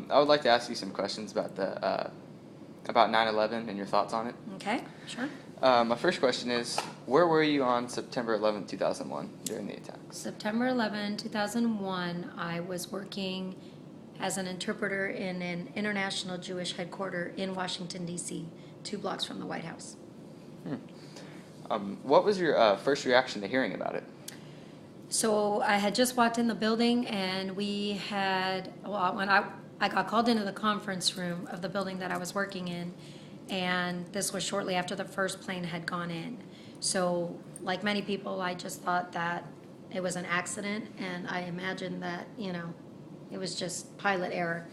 I would like to ask you some questions about the about 9/11 and your thoughts on it. Okay, sure. My first question is, where were you on September 11th, 2001 during the attacks? September 11, 2001, I was working as an interpreter in an international Jewish headquarters in Washington, D.C., 2 blocks from the White House. What was your first reaction to hearing about it? So I had just walked in the building, and when I got called into the conference room of the building that I was working in, and this was shortly after the first plane had gone in. So, like many people, I just thought that it was an accident, and I imagined that, it was just pilot error.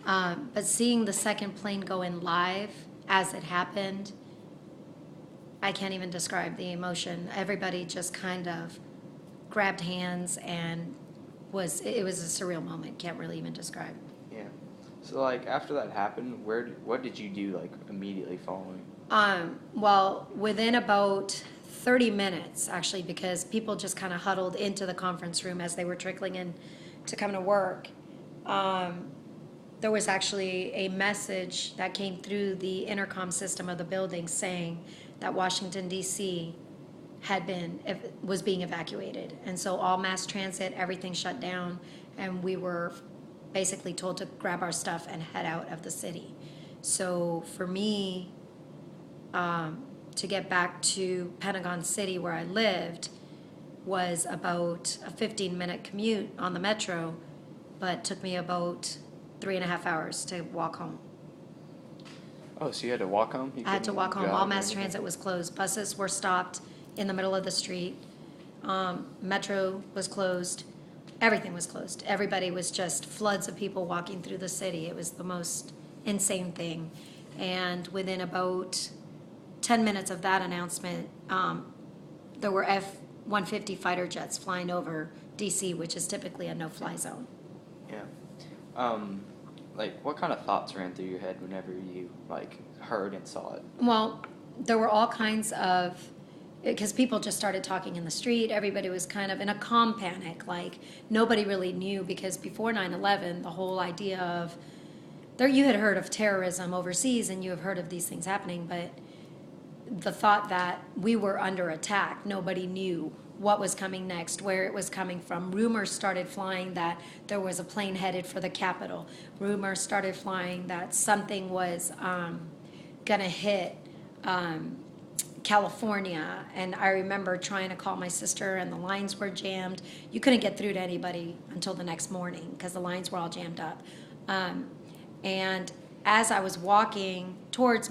But seeing the second plane go in live as it happened, I can't even describe the emotion. Everybody just kind of grabbed hands, and it was a surreal moment. Can't really even describe. Yeah. So after that happened, what did you do immediately following? Well, within about 30 minutes, actually, because people just kind of huddled into the conference room as they were trickling in to come to work. There was actually a message that came through the intercom system of the building saying that Washington, D.C. was being evacuated. And so all mass transit, everything shut down, and we were basically told to grab our stuff and head out of the city. So for me, to get back to Pentagon City where I lived was about a 15-minute commute on the metro, but took me about 3.5 hours to walk home. Oh, so you had to walk home? I had to walk home. All mass transit was closed. Buses were stopped in the middle of the street. Metro was closed. Everything was closed. Everybody was just floods of people walking through the city. It was the most insane thing. And within about 10 minutes of that announcement, there were F-150 fighter jets flying over D.C., which is typically a no-fly zone. Yeah. What kind of thoughts ran through your head whenever you heard and saw it? Well, there were all kinds of, because people just started talking in the street. Everybody was kind of in a calm panic. Nobody really knew, because before 9/11, the whole idea of, you had heard of terrorism overseas and you have heard of these things happening, but the thought that we were under attack, nobody knew what was coming next, where it was coming from. Rumors started flying that there was a plane headed for the Capitol. Rumors started flying that something was going to hit California. And I remember trying to call my sister, and the lines were jammed. You couldn't get through to anybody until the next morning because the lines were all jammed up. And as I was walking towards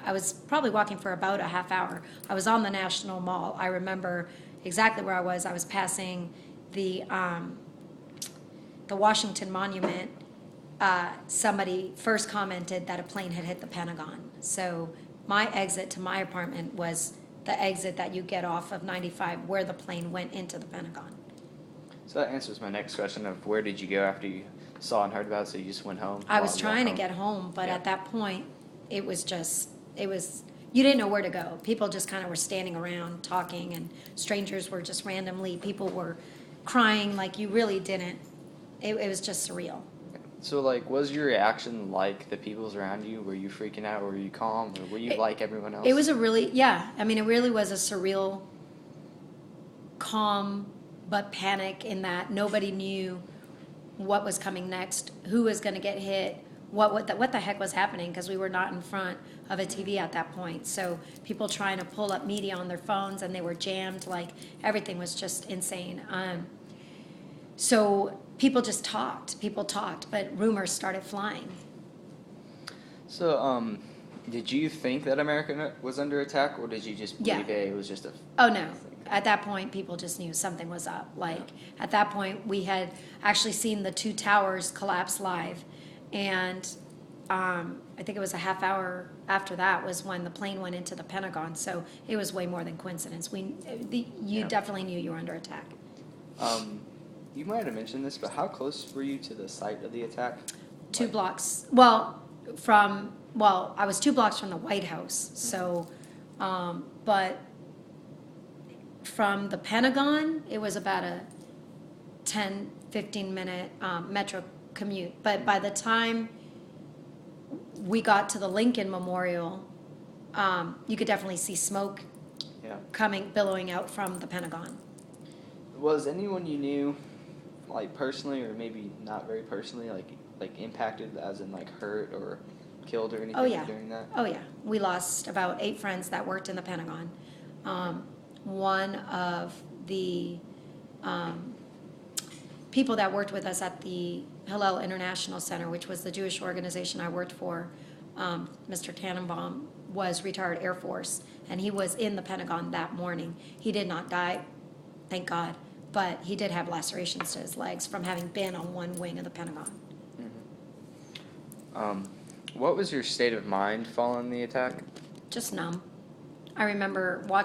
I was probably walking for about a half hour. I was on the National Mall. I remember exactly where I was. I was passing the Washington Monument. Somebody first commented that a plane had hit the Pentagon. So my exit to my apartment was the exit that you get off of 95 where the plane went into the Pentagon. So that answers my next question of where did you go after you saw and heard about it, so you just went home? I was trying to get home, but at that point, you didn't know where to go. People just kind of were standing around talking, and strangers were just people were crying like you really didn't. It was just surreal. So, was your reaction like the people's around you? Were you freaking out? Were you calm? Or were you like everyone else? It was it really was a surreal, calm, but panic in that nobody knew what was coming next, who was going to get hit, what the heck was happening, because we were not in front of a TV at that point. So people trying to pull up media on their phones, and they were jammed. Everything was just insane. So people just talked, but rumors started flying. So, did you think that America was under attack, or did you just believe it was just a... Oh, no. At that point, people just knew something was up. At that point, we had actually seen the 2 towers collapse live. And I think it was a half hour after that was when the plane went into the Pentagon. So it was way more than coincidence. You definitely knew you were under attack. You might have mentioned this, but how close were you to the site of the attack? 2 blocks. I was 2 blocks from the White House. So, but from the Pentagon, it was about a 10, 15-minute metro commute. But by the time we got to the Lincoln Memorial, you could definitely see smoke Yeah. billowing out from the Pentagon. Was anyone you knew, like personally, or maybe not very personally, like impacted, as in like hurt or killed or anything Oh, yeah. during that? Oh, yeah. We lost about 8 friends that worked in the Pentagon. One of the people that worked with us at the Hillel International Center, which was the Jewish organization I worked for, Mr. Tannenbaum, was retired Air Force, and he was in the Pentagon that morning. He did not die, thank God, but he did have lacerations to his legs from having been on one wing of the Pentagon. What was your state of mind following the attack? Just numb. I remember watching